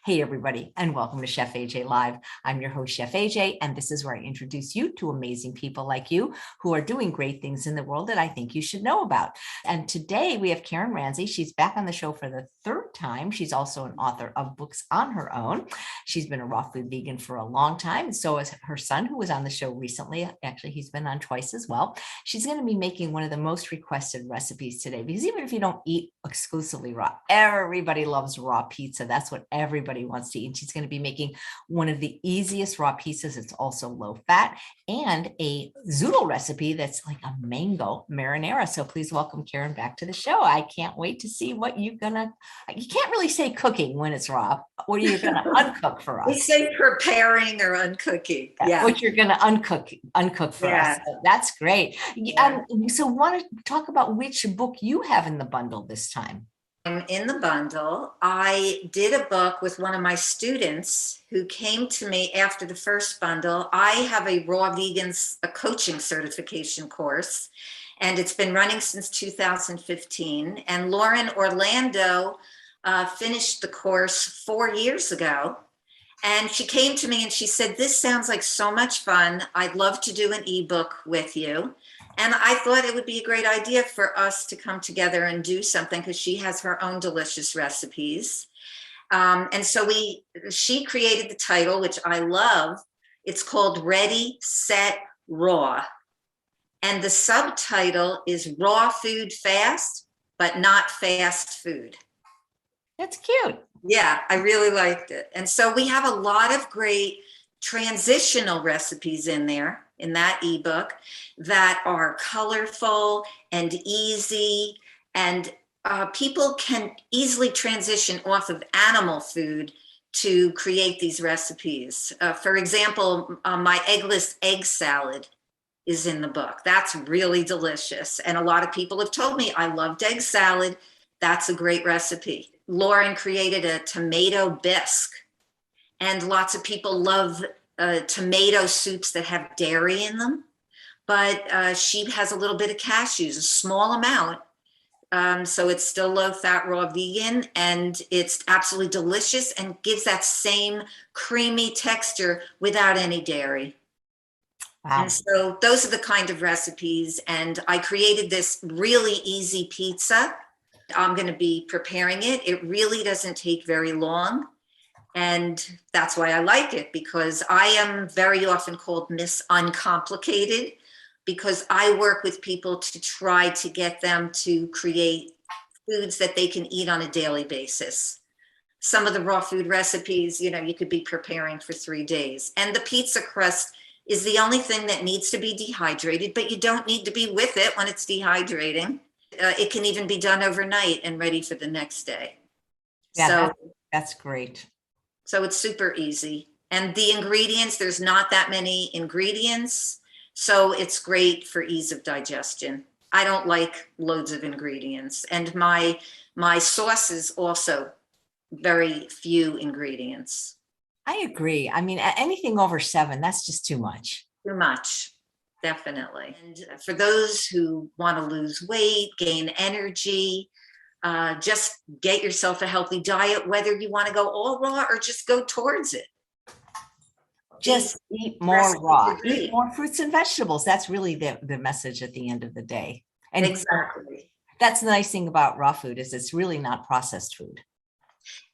Hey everybody, and welcome to Chef AJ Live. I'm your host, Chef AJ, and this is where I introduce you to amazing people like you who are doing great things in the world that I think you should know about. And today we have Karen Ranzi. She's back on the show for the third time. She's also an author of books on her own. She's been a raw food vegan for a long time, and so is her son, who was on the show recently. Actually, he's been on twice as well. She's going to be making one of the most requested recipes today, because even if you don't eat exclusively raw, everybody loves raw pizza. That's what everybody wants to eat. She's going to be making one of the easiest raw pizzas. It's also low fat, and a zoodle recipe that's like a mango marinara. So please welcome Karen back to the show. I can't wait to see what you can't really say cooking when it's raw. What are you going to uncook for us? We say preparing or uncooking. Yeah. What you're going to uncook for us. So that's great. Yeah. So want to talk about which book you have in the bundle this time? In the bundle, I did a book with one of my students who came to me after the first bundle. I have a raw vegans coaching certification course, and it's been running since 2015. And Lauren Orlando finished the course 4 years ago. And she came to me and she said, "This sounds like so much fun. I'd love to do an ebook with you." And I thought it would be a great idea for us to come together and do something, because she has her own delicious recipes. And so she created the title, which I love. It's called Ready, Set, Raw. And the subtitle is Raw Food Fast, but Not Fast Food. That's cute. Yeah, I really liked it. And so we have a lot of great transitional recipes in there, in that ebook, that are colorful and easy, and people can easily transition off of animal food to create these recipes. For example, my eggless egg salad is in the book. That's really delicious. And a lot of people have told me, I loved egg salad. That's a great recipe. Lauren created a tomato bisque, and lots of people love tomato soups that have dairy in them, but she has a little bit of cashews, a small amount. So it's still low fat, raw vegan, and it's absolutely delicious and gives that same creamy texture without any dairy. Wow. And so those are the kind of recipes. And I created this really easy pizza. I'm going to be preparing it. It really doesn't take very long. And that's why I like it, because I am very often called Miss Uncomplicated, because I work with people to try to get them to create foods that they can eat on a daily basis. Some of the raw food recipes, you could be preparing for 3 days. And the pizza crust is the only thing that needs to be dehydrated, but you don't need to be with it when it's dehydrating. It can even be done overnight and ready for the next day. Yeah, so that's great. So it's super easy. And the ingredients, there's not that many ingredients. So it's great for ease of digestion. I don't like loads of ingredients. And my sauce is also very few ingredients. I agree. I mean, anything over 7, that's just too much. Too much. Definitely. And for those who want to lose weight, gain energy, just get yourself a healthy diet, whether you want to go all raw or just go towards it. Just eat more raw, eat more fruits and vegetables. That's really the message at the end of the day. And exactly. That's the nice thing about raw food, is it's really not processed food.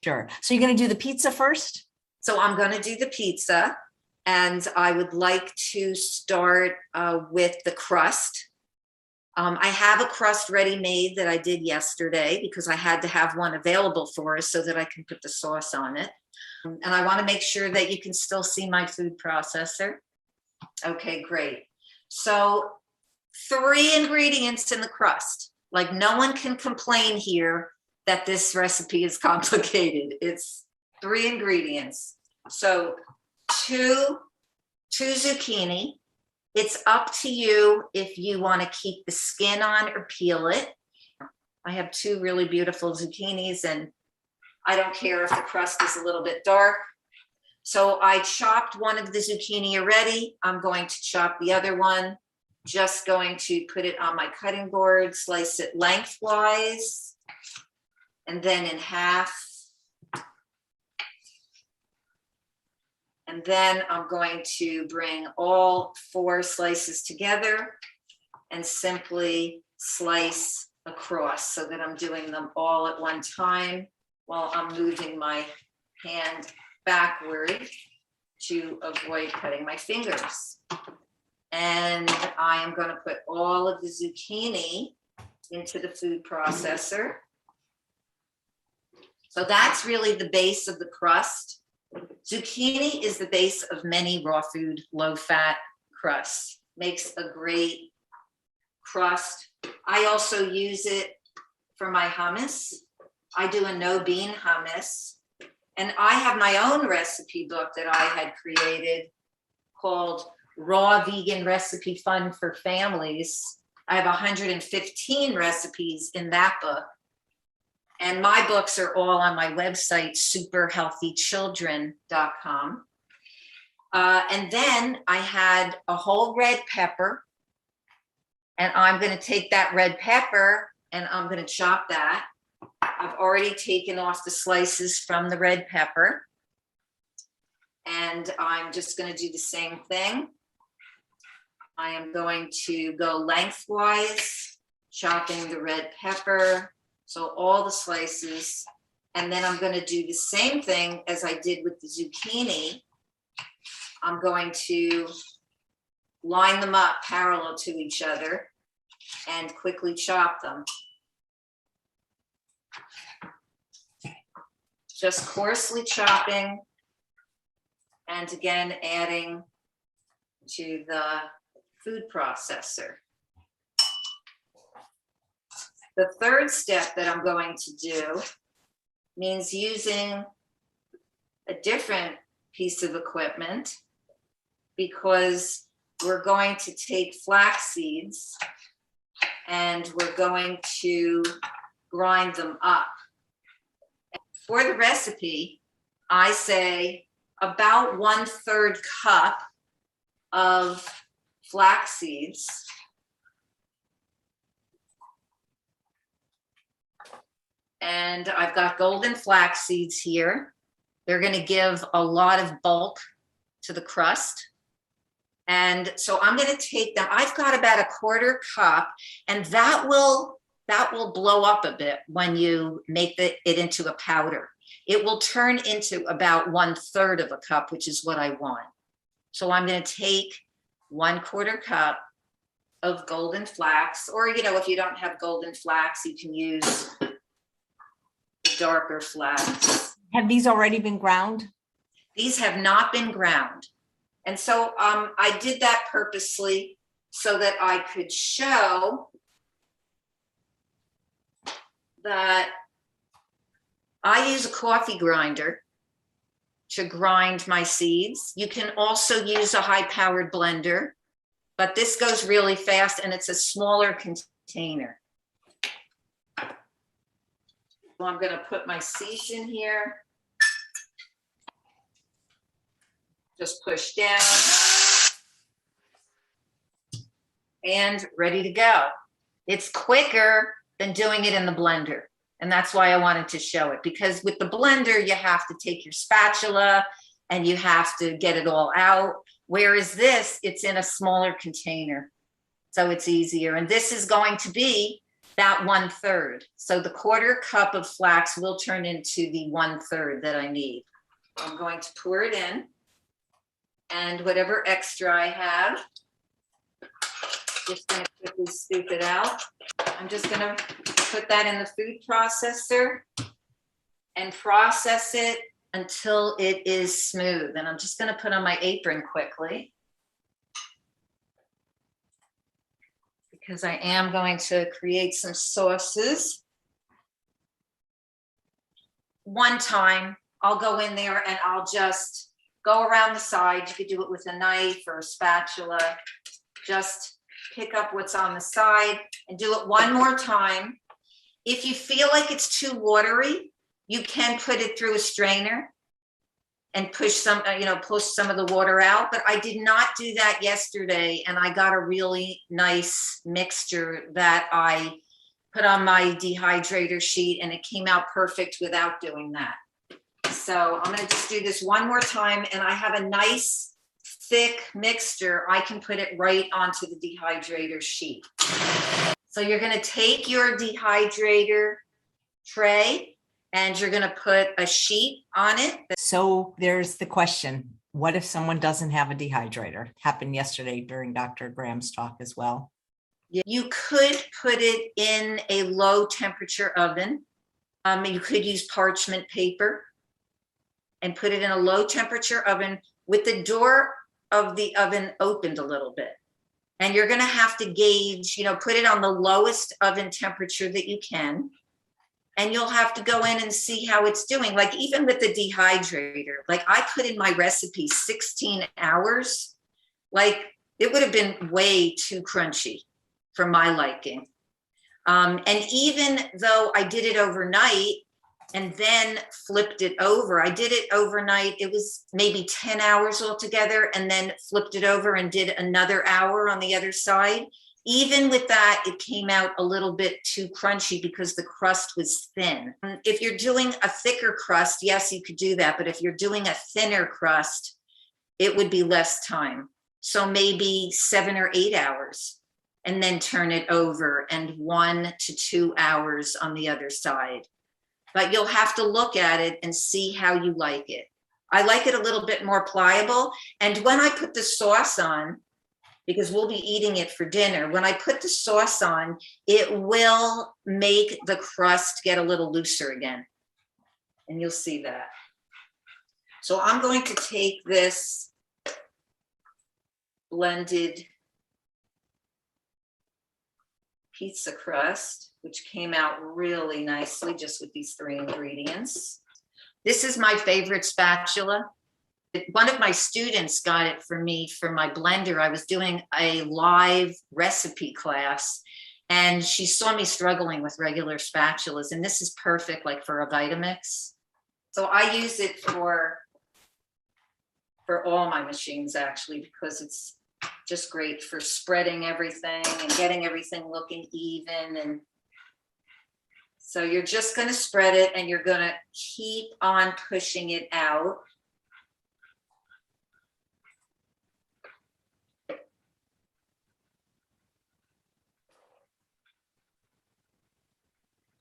Sure. So you're going to do the pizza first? So I'm going to do the pizza. And I would like to start with the crust. I have a crust ready-made that I did yesterday, because I had to have one available for us so that I can put the sauce on it. And I want to make sure that you can still see my food processor. Okay, great. So 3 ingredients in the crust. Like, no one can complain here that this recipe is complicated. It's 3 ingredients. So two zucchini. It's up to you if you want to keep the skin on or peel it. I have 2 really beautiful zucchinis, and I don't care if the crust is a little bit dark. So I chopped one of the zucchini already. I'm going to chop the other one. Just going to put it on my cutting board, slice it lengthwise, and then in half. And then I'm going to bring all 4 slices together and simply slice across so that I'm doing them all at one time while I'm moving my hand backward to avoid cutting my fingers. And I am going to put all of the zucchini into the food processor. So that's really the base of the crust. Zucchini is the base of many raw food, low-fat crusts. Makes a great crust. I also use it for my hummus. I do a no-bean hummus. And I have my own recipe book that I had created called Raw Vegan Recipe Fun for Families. I have 115 recipes in that book. And my books are all on my website, superhealthychildren.com. And then I had a whole red pepper. And I'm going to take that red pepper and I'm going to chop that. I've already taken off the slices from the red pepper. And I'm just going to do the same thing. I am going to go lengthwise, chopping the red pepper. So all the slices. And then I'm going to do the same thing as I did with the zucchini. I'm going to line them up parallel to each other and quickly chop them. Just coarsely chopping, and again, adding to the food processor. The third step that I'm going to do means using a different piece of equipment, because we're going to take flax seeds and we're going to grind them up. For the recipe, I say about 1/3 cup of flax seeds. And I've got golden flax seeds here. They're going to give a lot of bulk to the crust. And so I'm going to take them. I've got about 1/4 cup, and that will blow up a bit when you make it into a powder. It will turn into about 1/3 of a cup, which is what I want. So I'm going to take 1/4 cup of golden flax, or, if you don't have golden flax, you can use darker flax. Have these already been ground? These have not been ground. And so I did that purposely so that I could show that I use a coffee grinder to grind my seeds. You can also use a high-powered blender, but this goes really fast and it's a smaller container. So I'm going to put my seeds in here. Just push down and ready to go. It's quicker than doing it in the blender. And that's why I wanted to show it, because with the blender, you have to take your spatula and you have to get it all out. Whereas this, it's in a smaller container. So it's easier. And this is going to be that 1/3. So the 1/4 cup of flax will turn into the 1/3 that I need. I'm going to pour it in. And whatever extra I have, just going to quickly scoop it out. I'm just going to put that in the food processor and process it until it is smooth. And I'm just going to put on my apron quickly, because I am going to create some sauces. One time, I'll go in there and I'll just go around the side. You could do it with a knife or a spatula. Just pick up what's on the side and do it one more time. If you feel like it's too watery, you can put it through a strainer and push some of the water out. But I did not do that yesterday, and I got a really nice mixture that I put on my dehydrator sheet, and it came out perfect without doing that. So I'm gonna just do this one more time, and I have a nice thick mixture. I can put it right onto the dehydrator sheet. So you're gonna take your dehydrator tray and you're gonna put a sheet on it. So there's the question, what if someone doesn't have a dehydrator? Happened yesterday during Dr. Graham's talk as well. You could put it in a low temperature oven. You could use parchment paper and put it in a low temperature oven with the door of the oven opened a little bit. And you're gonna have to gauge, put it on the lowest oven temperature that you can. And you'll have to go in and see how it's doing. Like even with the dehydrator, like I put in my recipe 16 hours, like it would have been way too crunchy for my liking. And even though I did it overnight and then flipped it over, I did it overnight, it was maybe 10 hours altogether, and then flipped it over and did another hour on the other side. Even with that, it came out a little bit too crunchy because the crust was thin. If you're doing a thicker crust, yes, you could do that. But if you're doing a thinner crust, it would be less time. So maybe 7 or 8 hours, and then turn it over, and 1 to 2 hours on the other side. But you'll have to look at it and see how you like it. I like it a little bit more pliable. And when I put the sauce on, because we'll be eating it for dinner, when I put the sauce on, it will make the crust get a little looser again. And you'll see that. So I'm going to take this blended pizza crust, which came out really nicely just with these 3 ingredients. This is my favorite spatula. One of my students got it for me for my blender. I was doing a live recipe class, and she saw me struggling with regular spatulas, and this is perfect like for a Vitamix. So I use it for all my machines actually, because it's just great for spreading everything and getting everything looking even. And so you're just going to spread it, and you're going to keep on pushing it out.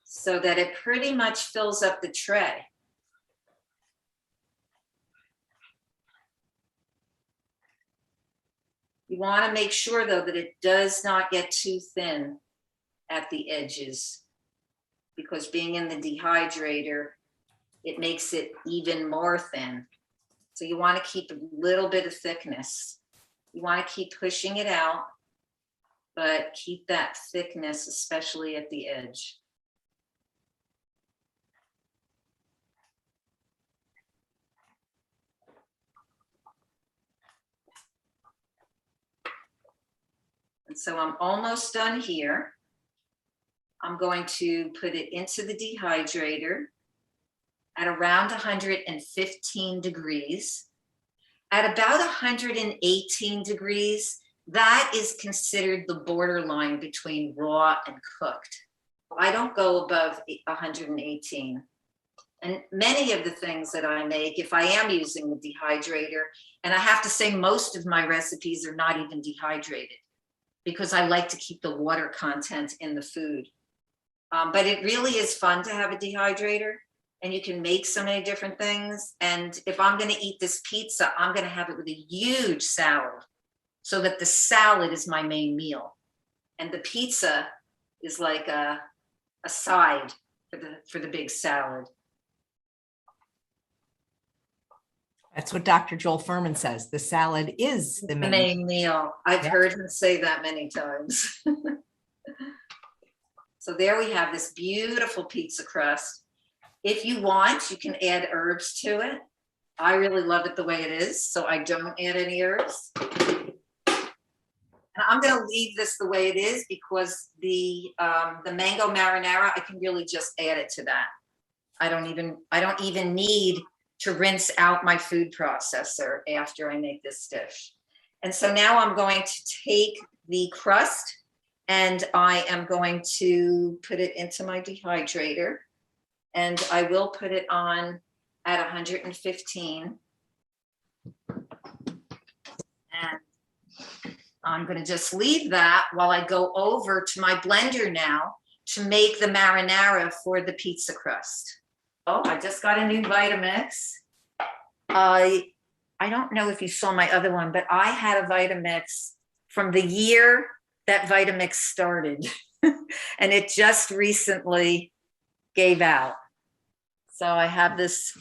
So that it pretty much fills up the tray. You want to make sure though that it does not get too thin at the edges, because being in the dehydrator, it makes it even more thin. So you want to keep a little bit of thickness. You want to keep pushing it out, but keep that thickness, especially at the edge. And so I'm almost done here. I'm going to put it into the dehydrator at around 115 degrees. At about 118 degrees, that is considered the borderline between raw and cooked. I don't go above 118. And many of the things that I make, if I am using the dehydrator, and I have to say most of my recipes are not even dehydrated, because I like to keep the water content in the food. But it really is fun to have a dehydrator, and you can make so many different things. And if I'm gonna eat this pizza, I'm gonna have it with a huge salad, so that the salad is my main meal. And the pizza is like a side for the big salad. That's what Dr. Joel Furman says. The salad is the main meal. I've heard him say that many times. So there we have this beautiful pizza crust. If you want, you can add herbs to it. I really love it the way it is, so I don't add any herbs. And I'm going to leave this the way it is, because the mango marinara, I can really just add it to that. I don't even need to rinse out my food processor after I make this dish. And so now I'm going to take the crust, and I am going to put it into my dehydrator, and I will put it on at 115. And I'm going to just leave that while I go over to my blender now to make the marinara for the pizza crust. Oh, I just got a new Vitamix. I don't know if you saw my other one, but I had a Vitamix from the year that Vitamix started. And it just recently gave out. So I have this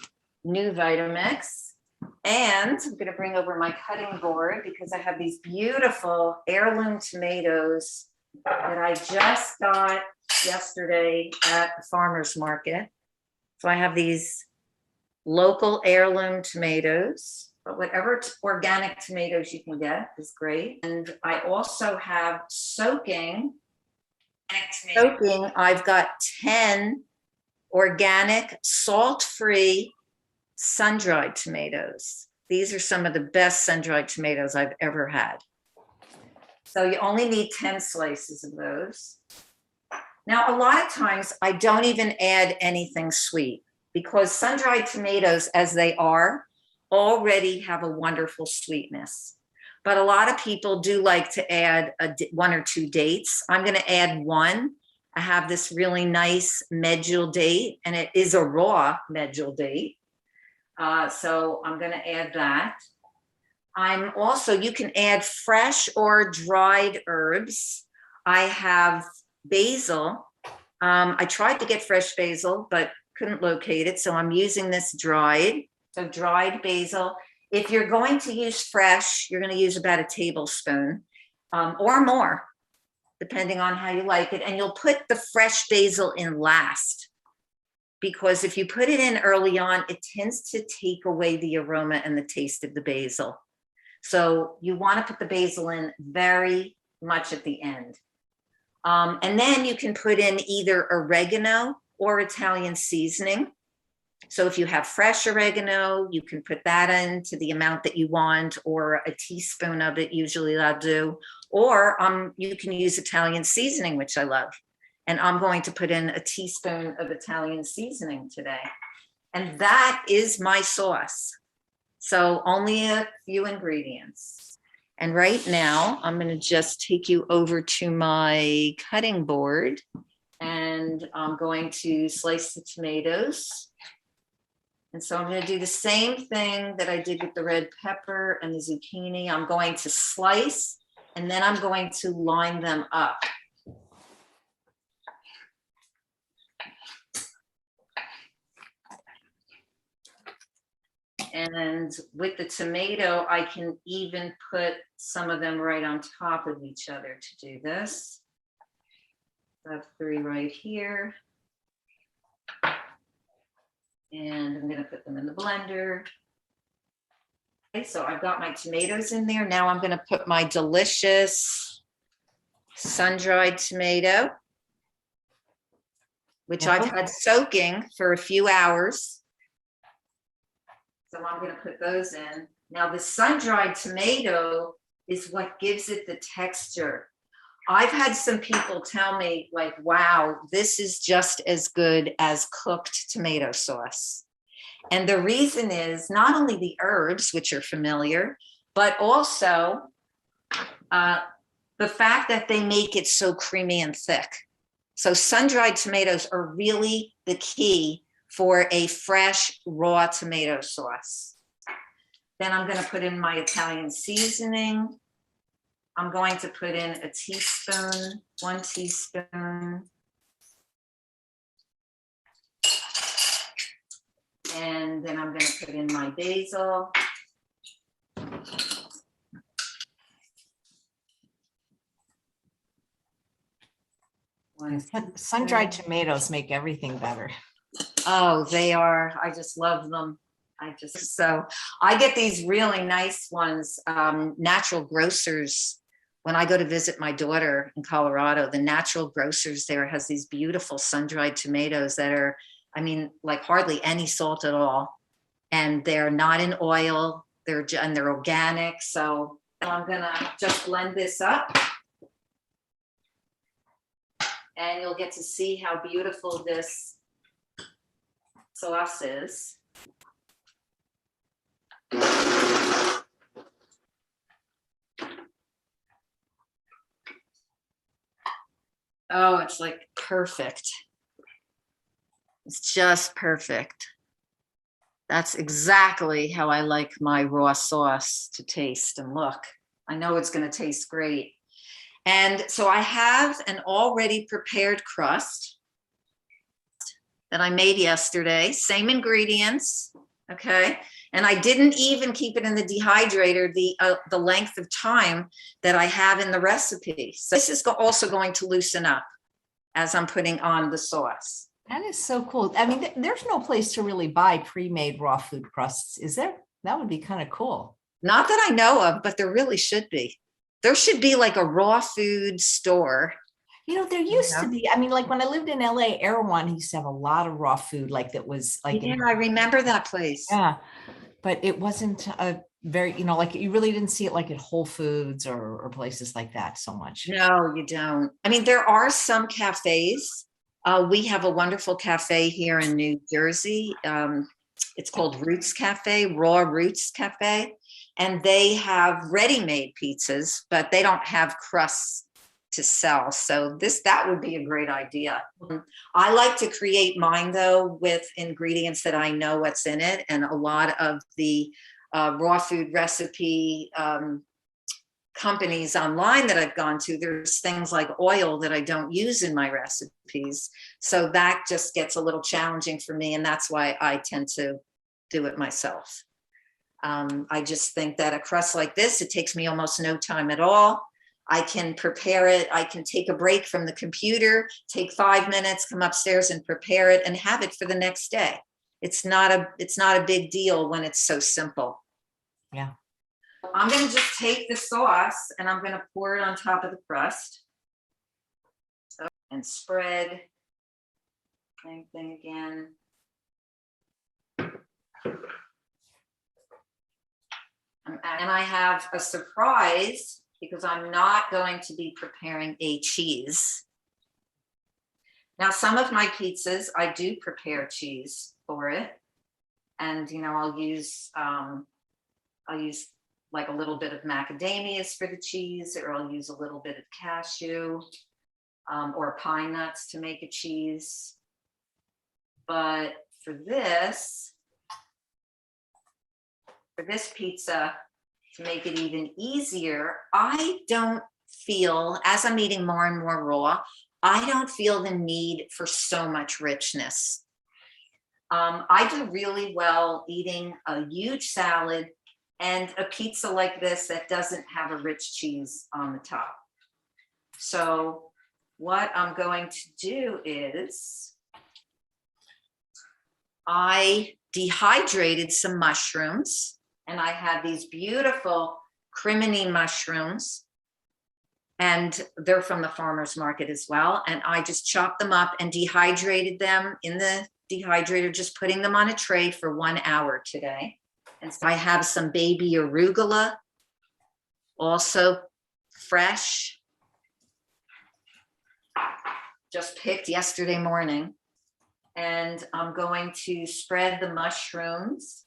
new Vitamix. And I'm going to bring over my cutting board because I have these beautiful heirloom tomatoes that I just got yesterday at the farmer's market. So I have these local heirloom tomatoes, but whatever organic tomatoes you can get is great. And I also have soaking. I've got 10 organic, salt-free, sun-dried tomatoes. These are some of the best sun-dried tomatoes I've ever had. So you only need 10 slices of those. Now, a lot of times I don't even add anything sweet because sun-dried tomatoes, as they are, already have a wonderful sweetness. But a lot of people do like to add 1 or 2 dates. I'm going to add 1. I have this really nice medjool date, and it is a raw medjool date. So I'm going to add that. You can add fresh or dried herbs. I have basil. I tried to get fresh basil, but couldn't locate it. So I'm using this dried. So dried basil. If you're going to use fresh, you're going to use about a tablespoon or more, depending on how you like it. And you'll put the fresh basil in last, because if you put it in early on, it tends to take away the aroma and the taste of the basil. So you want to put the basil in very much at the end. And then you can put in either oregano or Italian seasoning. So if you have fresh oregano, you can put that into the amount that you want, or a teaspoon of it, usually I'll do. Or you can use Italian seasoning, which I love. And I'm going to put in a teaspoon of Italian seasoning today. And that is my sauce. So only a few ingredients. And right now, I'm going to just take you over to my cutting board. And I'm going to slice the tomatoes. And so I'm going to do the same thing that I did with the red pepper and the zucchini. I'm going to slice, and then I'm going to line them up. And with the tomato, I can even put some of them right on top of each other to do this. I have 3 right here. And I'm going to put them in the blender. Okay, so I've got my tomatoes in there. Now I'm going to put my delicious sun-dried tomato, which I've had soaking for a few hours. So I'm going to put those in. Now the sun-dried tomato is what gives it the texture. I've had some people tell me, like, wow, this is just as good as cooked tomato sauce. And the reason is not only the herbs, which are familiar, but also the fact that they make it so creamy and thick. So sun-dried tomatoes are really the key for a fresh, raw tomato sauce. Then I'm going to put in my Italian seasoning. I'm going to put in a teaspoon, 1 teaspoon. And then I'm going to put in my basil. Sun-dried tomatoes make everything better. Oh, they are. I just love them. So I get these really nice ones, Natural Grocers. When I go to visit my daughter in Colorado, the Natural Grocers there has these beautiful sun-dried tomatoes that are, I mean, like hardly any salt at all. And they're not in oil, they're organic. So I'm gonna just blend this up. And you'll get to see how beautiful this sauce is. Oh, it's like perfect. It's just perfect. That's exactly how I like my raw sauce to taste and look. I know it's going to taste great. And so I have an already prepared crust that I made yesterday, same ingredients, okay? And I didn't even keep it in the dehydrator the length of time that I have in the recipe. So this is also going to loosen up as I'm putting on the sauce. That is so cool. I mean, there's no place to really buy pre-made raw food crusts, is there? That would be kind of cool. Not that I know of, but there really should be. There should be like a raw food store. You know, there used to be, I mean, like when I lived in LA, Erewhon used to have a lot of raw food, like that was like, Yeah, I remember that place. yeah, but it wasn't a very, you know, like you really didn't see it like at Whole Foods or places like that so much. No, you don't. I mean, there are some cafes. We have a wonderful cafe here in New Jersey. It's called Roots Cafe, Raw Roots Cafe. And they have ready-made pizzas, but they don't have crusts to sell. So that would be a great idea. I like to create mine though with ingredients that I know what's in it. And a lot of the raw food recipe companies online that I've gone to, there's things like oil that I don't use in my recipes. So that just gets a little challenging for me. And that's why I tend to do it myself. I just think that a crust like this, it takes me almost no time at all. I can prepare it. I can take a break from the computer, take 5 minutes, come upstairs and prepare it and have it for the next day. It's not a big deal when it's so simple. Yeah. I'm going to just take the sauce and I'm going to pour it on top of the crust. And spread. Same thing again. And I have a surprise because I'm not going to be preparing a cheese. Now, some of my pizzas, I do prepare cheese for it. And, you know, I'll use like a little bit of macadamias for the cheese, or I'll use a little bit of cashew or pine nuts to make a cheese. But for this pizza, to make it even easier, I don't feel, as I'm eating more and more raw, I don't feel the need for so much richness. I do really well eating a huge salad and a pizza like this that doesn't have a rich cheese on the top. So what I'm going to do is I dehydrated some mushrooms, and I have these beautiful crimini mushrooms, and they're from the farmer's market as well. And I just chopped them up and dehydrated them in the dehydrator, just putting them on a tray for 1 hour today. And so I have some baby arugula, also fresh, just picked yesterday morning. And I'm going to spread the mushrooms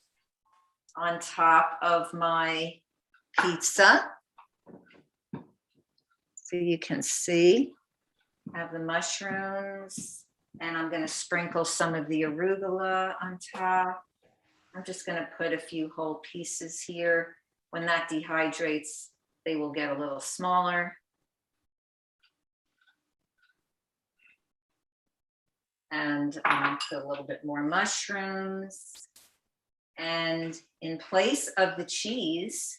on top of my pizza. So you can see, I have the mushrooms, and I'm going to sprinkle some of the arugula on top. I'm just going to put a few whole pieces here. When that dehydrates, they will get a little smaller. And put a little bit more mushrooms. And in place of the cheese,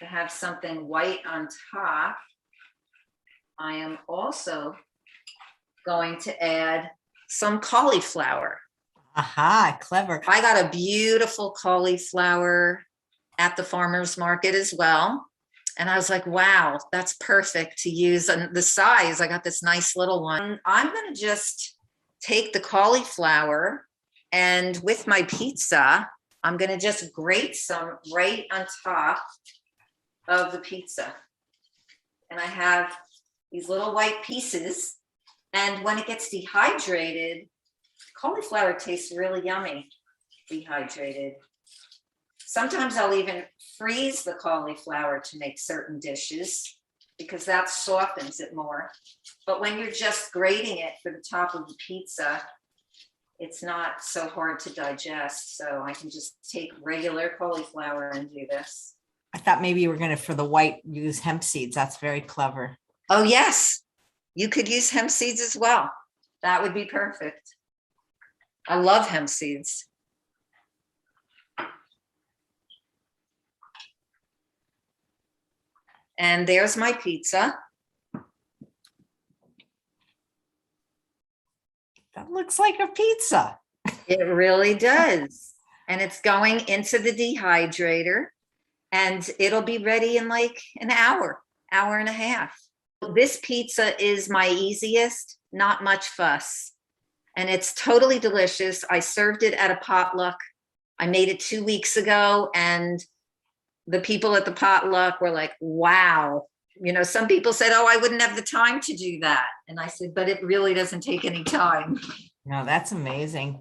to have something white on top, I am also going to add some cauliflower. Aha, clever. I got a beautiful cauliflower at the farmer's market as well. And I was like, wow, that's perfect to use. And the size, I got this nice little one. I'm going to just take the cauliflower, and with my pizza, I'm going to just grate some right on top of the pizza. And I have these little white pieces. And when it gets dehydrated, cauliflower tastes really yummy, dehydrated. Sometimes I'll even freeze the cauliflower to make certain dishes. because that softens it more. But when you're just grating it for the top of the pizza, it's not so hard to digest. So I can just take regular cauliflower and do this. I thought maybe you were going to, for the white, use hemp seeds. That's very clever. Oh, yes. You could use hemp seeds as well. That would be perfect. I love hemp seeds. And there's my pizza. That looks like a pizza. It really does. And it's going into the dehydrator, and it'll be ready in like an hour, hour and a half. This pizza is my easiest, not much fuss. And it's totally delicious. I served it at a potluck. I made it 2 weeks ago, and the people at the potluck were like, wow. You know, some people said, oh, I wouldn't have the time to do that. And I said, but it really doesn't take any time. No, that's amazing.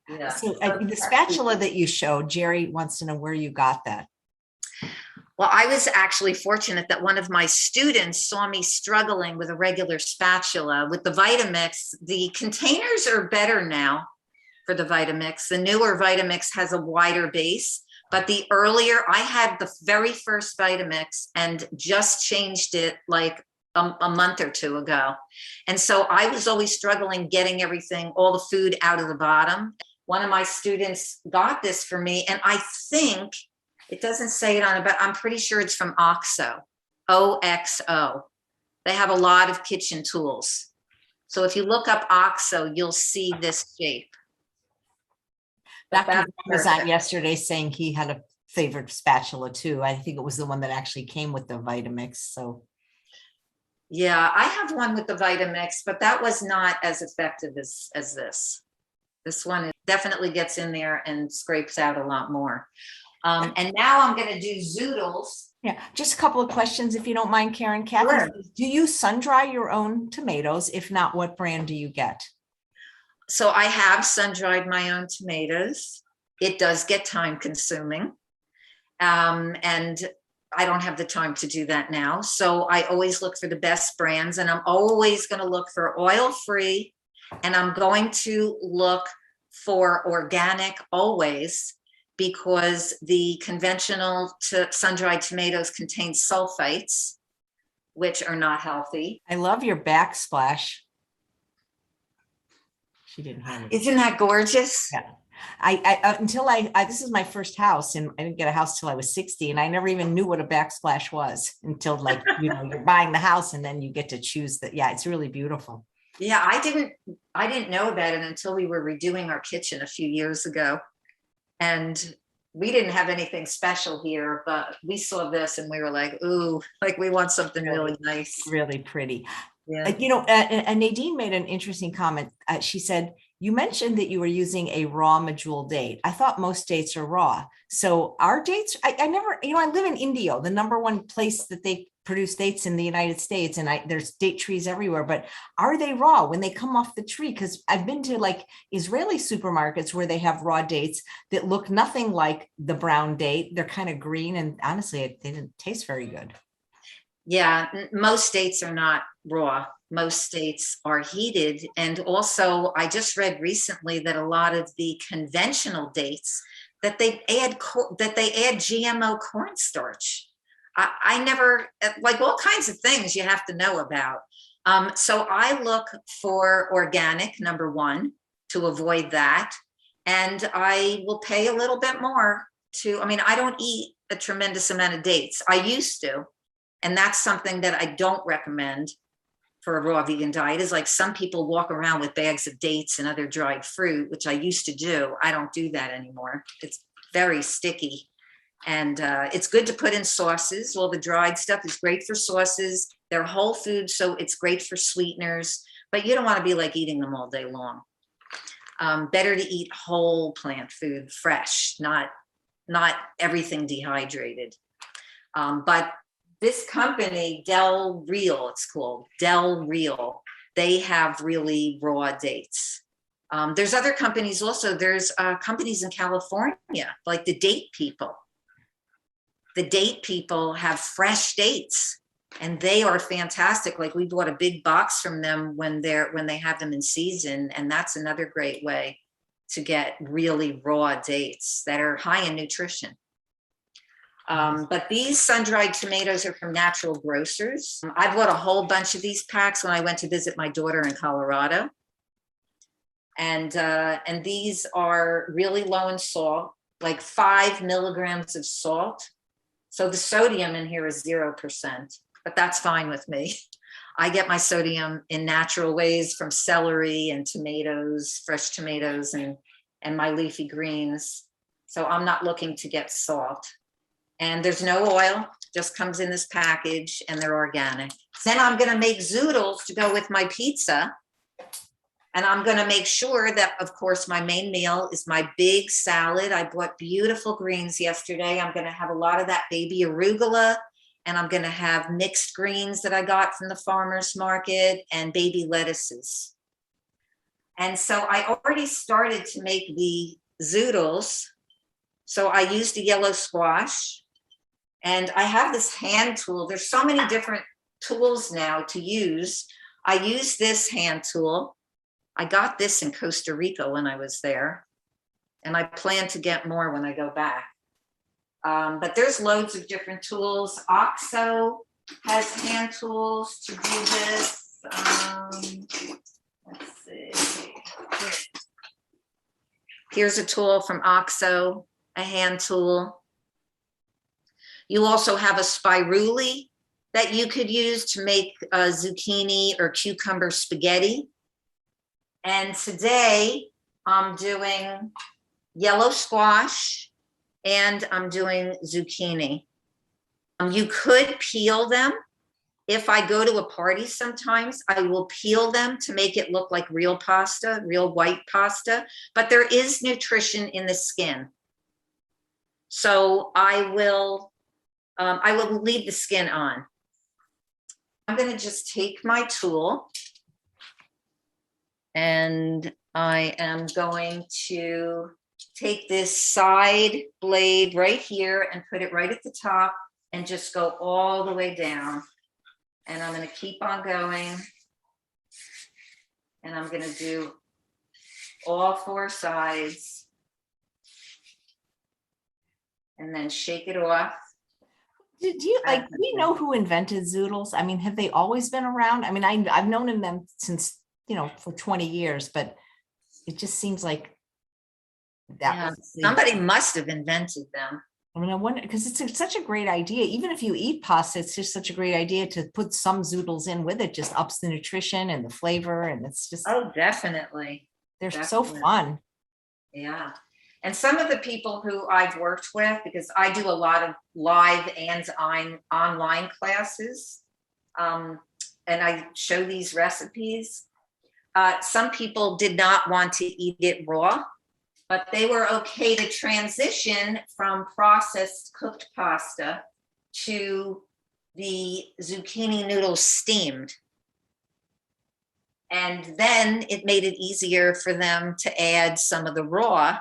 Yeah. So the spatula that you showed, Jerry wants to know where you got that. Well, I was actually fortunate that one of my students saw me struggling with a regular spatula. With the Vitamix, the containers are better now for the Vitamix. The newer Vitamix has a wider base, but the earlier, I had the very first Vitamix and just changed it like a month or two ago. And so I was always struggling getting everything, all the food out of the bottom. One of my students got this for me, and I think, it doesn't say it on it, but I'm pretty sure it's from OXO, OXO. They have a lot of kitchen tools. So if you look up OXO, you'll see this shape. Dr. was on yesterday saying he had a favorite spatula too. I think it was the one that actually came with the Vitamix. So yeah, I have one with the Vitamix, but that was not as effective as this. This one definitely gets in there and scrapes out a lot more. And now I'm going to do Zoodles. Yeah, just a couple of questions, if you don't mind, Karen. Kathy, Sure. Do you sun dry your own tomatoes? If not, what brand do you get? So I have sun dried my own tomatoes. It does get time consuming. And I don't have the time to do that now. So I always look for the best brands, and I'm always going to look for oil-free, and I'm going to look for organic always, because the conventional sun-dried tomatoes contain sulfites, which are not healthy. I love your backsplash. She didn't have it. Isn't that gorgeous? Yeah. Until this is my first house, and I didn't get a house till I was 60, and I never even knew what a backsplash was until, like, you know, you're buying the house and then you get to choose that. Yeah, it's really beautiful. Yeah, I didn't know about it until we were redoing our kitchen a few years ago. And we didn't have anything special here, but we saw this and we were like, ooh, like we want something really nice. Really pretty. Yeah. You know, and Nadine made an interesting comment. She said, you mentioned that you were using a raw medjool date. I thought most dates are raw. So our dates, I never, you know, I live in Indio, the #1 place that they produce dates in the United States, and there's date trees everywhere, but are they raw when they come off the tree? Because I've been to like Israeli supermarkets where they have raw dates that look nothing like the brown date. They're kind of green, and honestly, they didn't taste very good. Yeah, most dates are not raw. Most dates are heated. And also, I just read recently that a lot of the conventional dates that they add GMO cornstarch. I never, like, all kinds of things you have to know about. So I look for organic, #1, to avoid that. And I will pay a little bit more to, I mean, I don't eat a tremendous amount of dates. I used to. And that's something that I don't recommend for a raw vegan diet, is like some people walk around with bags of dates and other dried fruit, which I used to do. I don't do that anymore. It's very sticky. And it's good to put in sauces. All the dried stuff is great for sauces. They're whole food, so it's great for sweeteners, but you don't want to be like eating them all day long. Better to eat whole plant food, fresh, not everything dehydrated. But this company, Del Real, it's called Del Real, they have really raw dates. There's other companies also. There's companies in California, like the Date People. The Date People have fresh dates. and they are fantastic. Like, we bought a big box from them when they have them in season, and that's another great way to get really raw dates that are high in nutrition. But these sun-dried tomatoes are from Natural Grocers. I bought a whole bunch of these packs when I went to visit my daughter in Colorado. And these are really low in salt, like 5 milligrams of salt. So the sodium in here is 0%, but that's fine with me. I get my sodium in natural ways from celery and tomatoes, fresh tomatoes, and my leafy greens. So I'm not looking to get salt. And there's no oil, just comes in this package, and they're organic. Then I'm gonna make zoodles to go with my pizza. And I'm gonna make sure that, of course, my main meal is my big salad. I bought beautiful greens yesterday. I'm gonna have a lot of that baby arugula, and I'm gonna have mixed greens that I got from the farmer's market and baby lettuces. And so I already started to make the zoodles. So I used a yellow squash, and I have this hand tool. There's so many different tools now to use. I use this hand tool. I got this in Costa Rica when I was there, and I plan to get more when I go back. But there's loads of different tools. OXO has hand tools to do this. Let's see. Here's a tool from OXO, a hand tool. You also have a spiruli that you could use to make zucchini or cucumber spaghetti. And today I'm doing yellow squash and I'm doing zucchini. You could peel them. If I go to a party sometimes, I will peel them to make it look like real pasta, real white pasta, but there is nutrition in the skin. So I will leave the skin on. I'm gonna just take my tool, and I am going to take this side blade right here and put it right at the top and just go all the way down. And I'm gonna keep on going. And I'm gonna do all 4 sides. And then shake it off. Do you know who invented zoodles? I mean, have they always been around? I mean, I've known them since, for 20 years, but it just seems like that somebody must have invented them. I mean, I wonder, because it's such a great idea. Even if you eat pasta, it's just such a great idea to put some zoodles in with it. Just ups the nutrition and the flavor, and it's just definitely. They're so fun. Yeah. And some of the people who I've worked with, because I do a lot of live and online classes, and I show these recipes. Some people did not want to eat it raw, but they were okay to transition from processed cooked pasta to the zucchini noodles steamed. And then it made it easier for them to add some of the raw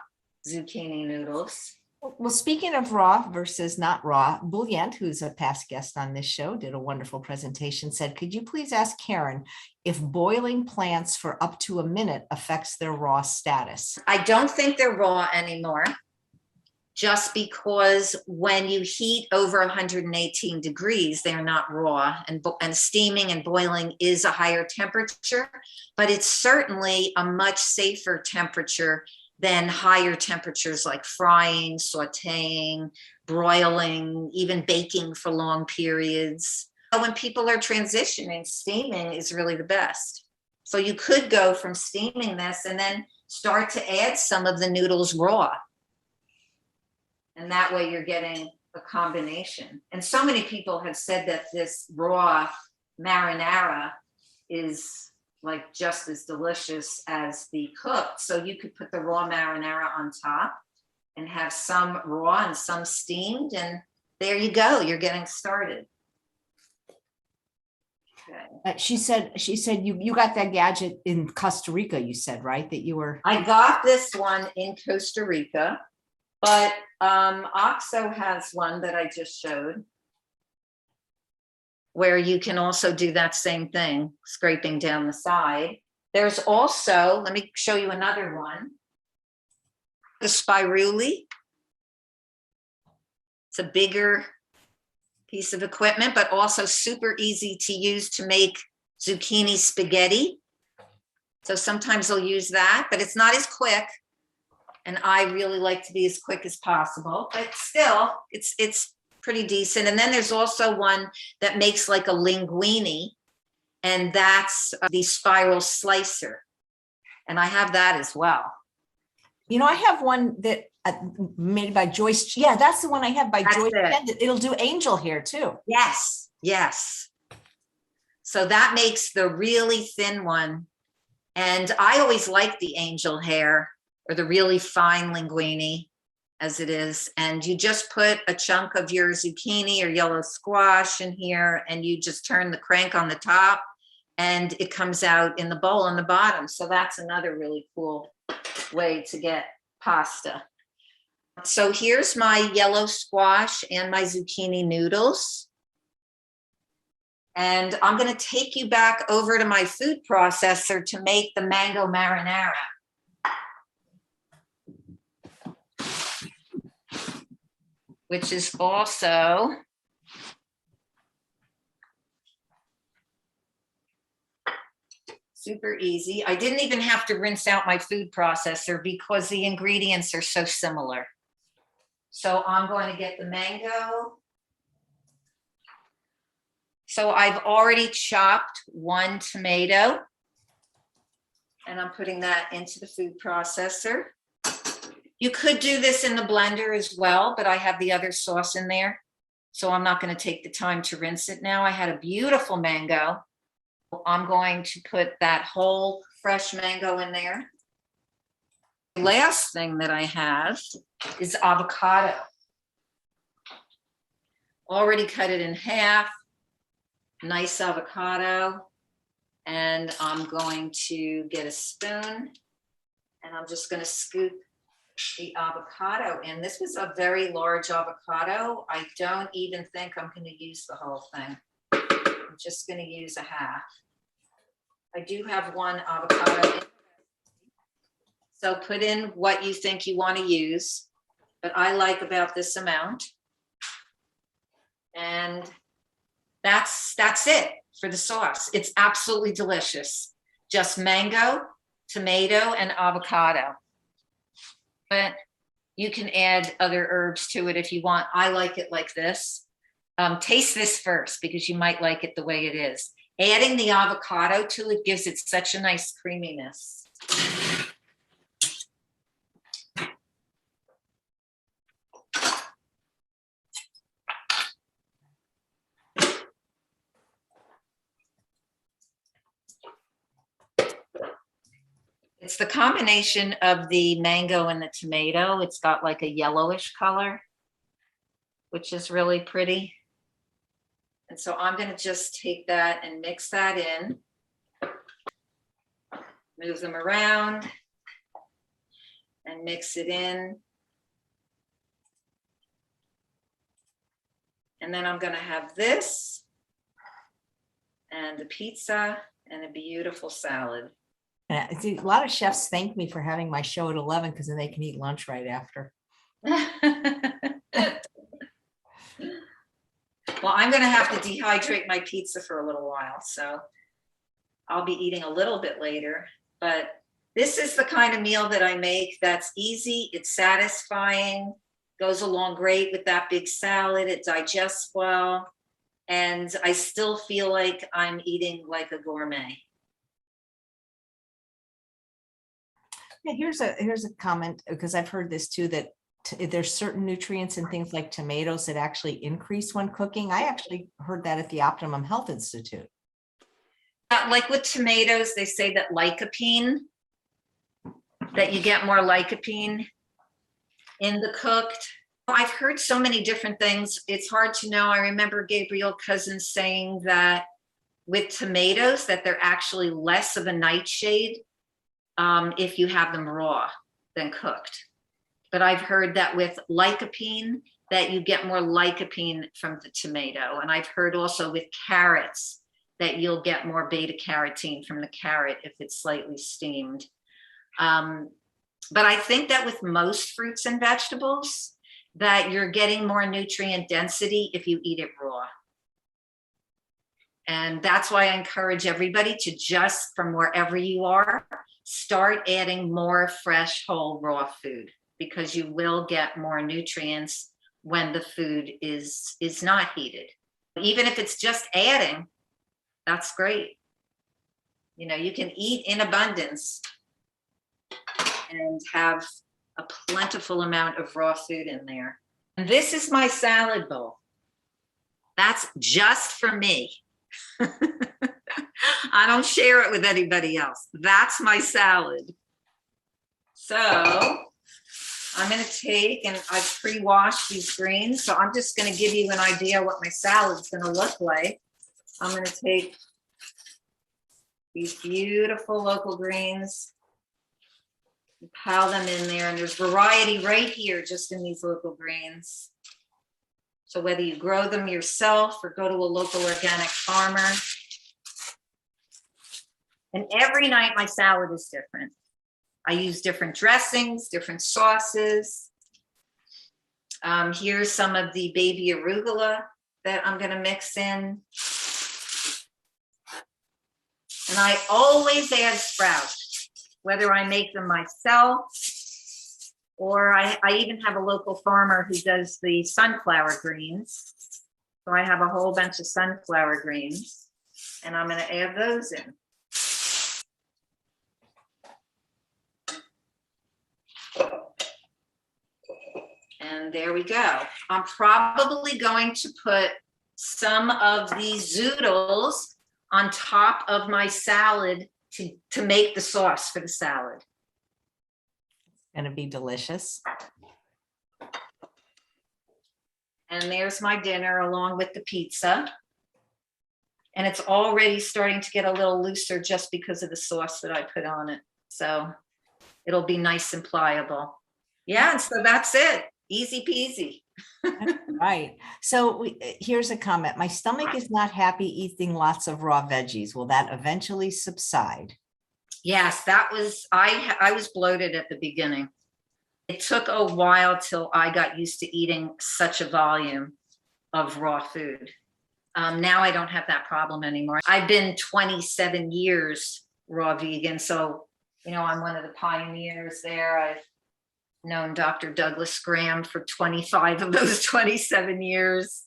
zucchini noodles. Well, speaking of raw versus not raw, Bouillante, who's a past guest on this show, did a wonderful presentation, said, could you please ask Karen if boiling plants for up to a minute affects their raw status? I don't think they're raw anymore, just because when you heat over 118 degrees, they're not raw, and steaming and boiling is a higher temperature, but it's certainly a much safer temperature than higher temperatures like frying, sauteing, broiling, even baking for long periods. When people are transitioning, steaming is really the best. So you could go from steaming this and then start to add some of the noodles raw. And that way you're getting a combination. And so many people have said that this raw marinara is like just as delicious as the cooked. So you could put the raw marinara on top and have some raw and some steamed, and there you go, you're getting started. Okay. She said you got that gadget in Costa Rica, you said, right? That you were. I got this one in Costa Rica, but OXO has one that I just showed. where you can also do that same thing, scraping down the side. There's also, let me show you another one, the spiruli. It's a bigger piece of equipment, but also super easy to use to make zucchini spaghetti. So sometimes I'll use that, but it's not as quick. And I really like to be as quick as possible, but still it's pretty decent. And then there's also one that makes like a linguine, and that's the spiral slicer. And I have that as well. You know, I have one that made by Joyce. Yeah, that's the one I have by Joyce. It'll do angel hair too. Yes, yes. So that makes the really thin one. And I always like the angel hair or the really fine linguine as it is. And you just put a chunk of your zucchini or yellow squash in here, and you just turn the crank on the top and it comes out in the bowl on the bottom. So that's another really cool way to get pasta. So here's my yellow squash and my zucchini noodles. And I'm going to take you back over to my food processor to make the mango marinara. Which is also super easy. I didn't even have to rinse out my food processor because the ingredients are so similar. So I'm going to get the mango. So I've already chopped one tomato, and I'm putting that into the food processor. You could do this in the blender as well, but I have the other sauce in there, so I'm not going to take the time to rinse it now. I had a beautiful mango. I'm going to put that whole fresh mango in there. The last thing that I have is avocado. Already cut it in half. Nice avocado. And I'm going to get a spoon, and I'm just going to scoop the avocado in. This was a very large avocado. I don't even think I'm going to use the whole thing. I'm just going to use a half. I do have one avocado in. So put in what you think you want to use, but I like about this amount. And that's it for the sauce. It's absolutely delicious. Just mango, tomato, and avocado. But you can add other herbs to it if you want. I like it like this. Taste this first because you might like it the way it is. Adding the avocado to it gives it such a nice creaminess. It's the combination of the mango and the tomato. It's got like a yellowish color, which is really pretty. And so I'm going to just take that and mix that in. Move them around and mix it in. And then I'm going to have this and the pizza and a beautiful salad. See, a lot of chefs thank me for having my show at 11 because then they can eat lunch right after. Well, I'm going to have to dehydrate my pizza for a little while, so I'll be eating a little bit later. But this is the kind of meal that I make that's easy, it's satisfying, goes along great with that big salad, it digests well, and I still feel like I'm eating like a gourmet. Yeah, here's a comment, because I've heard this too, that there's certain nutrients in things like tomatoes that actually increase when cooking. I actually heard that at the Optimum Health Institute. Like with tomatoes, they say that lycopene, that you get more lycopene in the cooked. I've heard so many different things. It's hard to know. I remember Gabriel Cousins saying that with tomatoes, that they're actually less of a nightshade if you have them raw than cooked. But I've heard that with lycopene, that you get more lycopene from the tomato. And I've heard also with carrots that you'll get more beta carotene from the carrot if it's slightly steamed. But I think that with most fruits and vegetables, that you're getting more nutrient density if you eat it raw. And that's why I encourage everybody to just, from wherever you are, start adding more fresh, whole, raw food, because you will get more nutrients when the food is not heated. Even if it's just adding, that's great. You know, you can eat in abundance and have a plentiful amount of raw food in there. And this is my salad bowl. That's just for me. I don't share it with anybody else. That's my salad. So I'm going to take, and I've pre-washed these greens, so I'm just going to give you an idea what my salad's going to look like. I'm going to take these beautiful local greens, pile them in there, and there's variety right here just in these local greens. So whether you grow them yourself or go to a local organic farmer. And every night my salad is different. I use different dressings, different sauces. Here's some of the baby arugula that I'm gonna mix in. And I always add sprouts, whether I make them myself, or I even have a local farmer who does the sunflower greens. So I have a whole bunch of sunflower greens, and I'm going to add those in. And there we go. I'm probably going to put some of these zoodles on top of my salad to make the sauce for the salad. Going to be delicious. And there's my dinner along with the pizza. And it's already starting to get a little looser just because of the sauce that I put on it. So it'll be nice and pliable. Yeah, and so that's it. Easy peasy. Right. So here's a comment. My stomach is not happy eating lots of raw veggies. Will that eventually subside? Yes, that was, I was bloated at the beginning. It took a while till I got used to eating such a volume of raw food. Now I don't have that problem anymore. I've been 27 years raw vegan. So, you know, I'm one of the pioneers there. I've known Dr. Douglas Graham for 25 of those 27 years.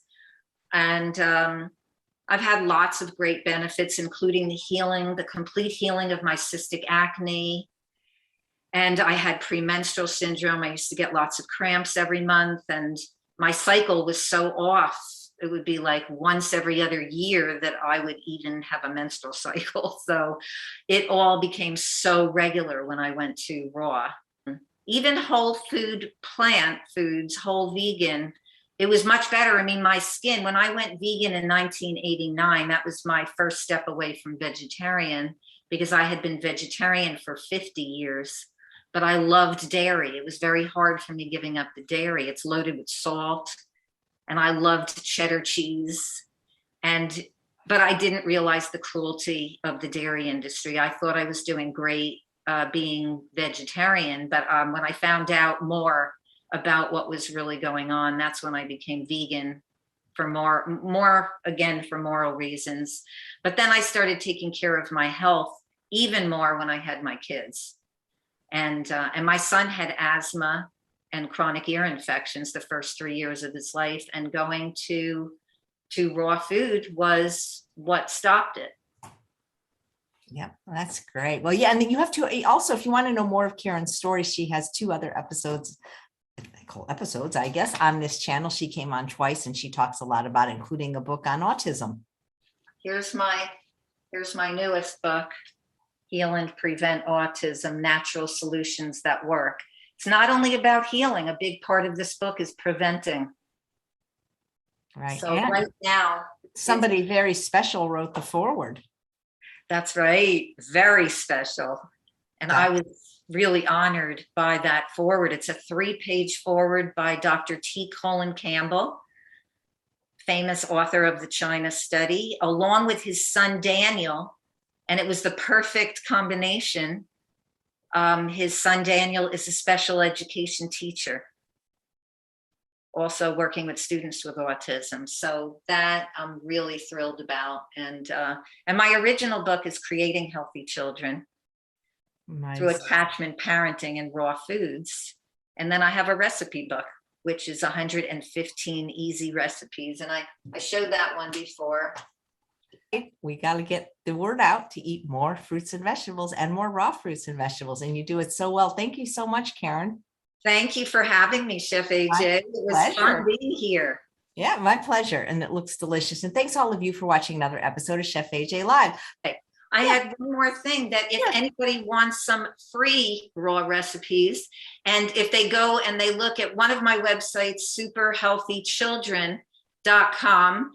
And I've had lots of great benefits, including the healing, the complete healing of my cystic acne. And I had premenstrual syndrome. I used to get lots of cramps every month, and my cycle was so off. It would be like once every other year that I would even have a menstrual cycle. So it all became so regular when I went to raw. Even whole food plant foods, whole vegan, it was much better. I mean, my skin, when I went vegan in 1989, that was my first step away from vegetarian, because I had been vegetarian for 50 years, but I loved dairy. It was very hard for me giving up the dairy. It's loaded with salt, and I loved cheddar cheese. But I didn't realize the cruelty of the dairy industry. I thought I was doing great being vegetarian, but when I found out more about what was really going on, that's when I became vegan for more again, for moral reasons. But then I started taking care of my health even more when I had my kids. And my son had asthma and chronic ear infections the first 3 years of his life, and going to raw food was what stopped it. Yeah, that's great. Well, yeah, and then you have to also, if you want to know more of Karen's story, she has 2 other episodes, I guess, on this channel. She came on twice, and she talks a lot about it, including a book on autism. Here's my newest book, Heal and Prevent Autism, Natural Solutions That Work. It's not only about healing. A big part of this book is preventing. Right. So and right now, somebody very special wrote the foreword. That's right. Very special. And Yeah. really honored by that foreword. It's a 3-page foreword by Dr. T. Colin Campbell, famous author of the China Study, along with his son Daniel. And it was the perfect combination. His son Daniel is a special education teacher, also working with students with autism. So that I'm really thrilled about. And my original book is Creating Healthy Children through attachment parenting and raw foods. And then I have a recipe book, which is 115 easy recipes. And I showed that one before. We got to get the word out to eat more fruits and vegetables and more raw fruits and vegetables. And you do it so well. Thank you so much, Karen. Thank you for having me, Chef AJ. It was fun being here. Yeah, my pleasure. And it looks delicious. And thanks all of you for watching another episode of Chef AJ Live. I had one more thing, that if anybody wants some free raw recipes, and if they go and they look at one of my websites, superhealthychildren.com,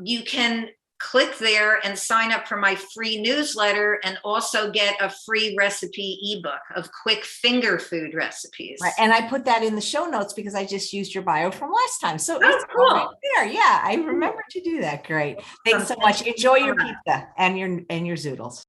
you can click there and sign up for my free newsletter and also get a free recipe ebook of quick finger food recipes. Right. And I put that in the show notes because I just used your bio from last time. So it's cool. right there. Yeah, I remember to do that. Great. Thanks so much. Enjoy your pizza and your Zoodles.